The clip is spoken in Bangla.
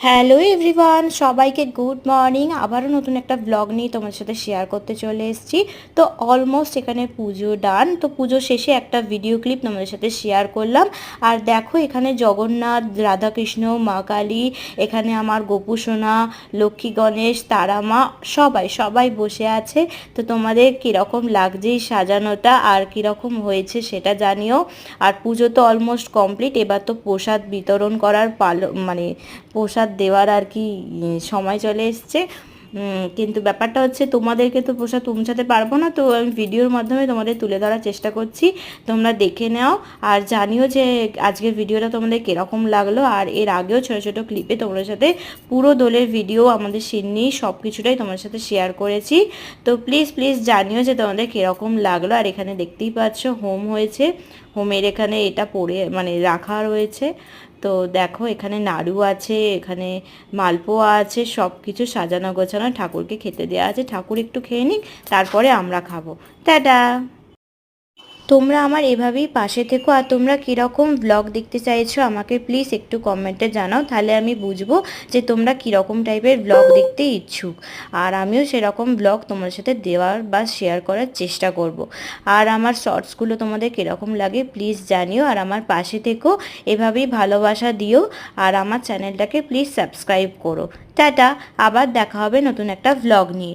হ্যালো এভরিওয়ান, সবাইকে গুড মর্নিং। আবারও নতুন একটা ব্লগ নিয়ে তোমাদের সাথে শেয়ার করতে চলে এসেছি। তো অলমোস্ট এখানে পুজো ডান। তো পুজো শেষে একটা ভিডিও ক্লিপ তোমাদের সাথে শেয়ার করলাম। আর দেখো এখানে জগন্নাথ, রাধাকৃষ্ণ, মা কালী, এখানে আমার গোপু সোনা, লক্ষ্মী গণেশ, তারা মা, সবাই সবাই বসে আছে। তো তোমাদের কীরকম লাগছে এই সাজানোটা আর কীরকম হয়েছে সেটা জানিও। আর পুজো তো অলমোস্ট কমপ্লিট, এবার তো প্রসাদ বিতরণ করার মানে প্রসাদ দেওয়ার আর কি সময় চলে এসছে। কিন্তু ব্যাপারটা হচ্ছে তোমাদেরকে তো প্রসাদ পৌঁছাতে পারবো না, তো আমি ভিডিওর মাধ্যমে তোমাদের তুলে ধরার চেষ্টা করছি। তোমরা দেখে নাও আর জানিও যে আজকের ভিডিওটা তোমাদের কীরকম লাগলো। আর এর আগেও ছোটো ছোটো ক্লিপে তোমাদের সাথে পুরো দোলের ভিডিও, আমাদের সিন্নি, সব কিছুটাই তোমাদের সাথে শেয়ার করেছি। তো প্লিজ প্লিজ জানিও যে তোমাদের কীরকম লাগলো। আর এখানে দেখতেই পাচ্ছ হোম হয়েছে, হোমের এখানে এটা পড়ে মানে রাখা রয়েছে। তো দেখো এখানে নাড়ু আছে, এখানে মালপোয়া আছে, সব কিছু সাজানো গোছানো, ঠাকুরকে খেতে দেওয়া আছে। ঠাকুর একটু খেয়ে নিক, তারপরে আমরা খাবো। টাটা। তোমরা আমার এভাবেই পাশে থেকো। আর তোমরা কীরকম ব্লগ দেখতে চাইছো আমাকে প্লিজ একটু কমেন্টে জানাও, তাহলে আমি বুঝবো যে তোমরা কীরকম টাইপের ব্লগ দেখতে ইচ্ছুক। আর আমিও সেরকম ব্লগ তোমার সাথে দেওয়ার বা শেয়ার করার চেষ্টা করব। আর আমার শর্টসগুলো তোমাদের কীরকম লাগে প্লিজ জানিও। আর আমার পাশে থেকো, এভাবেই ভালোবাসা দিও। আর আমার চ্যানেলটাকে প্লিজ সাবস্ক্রাইব করো। টাটা, আবার দেখা হবে নতুন একটা ব্লগ নিয়ে।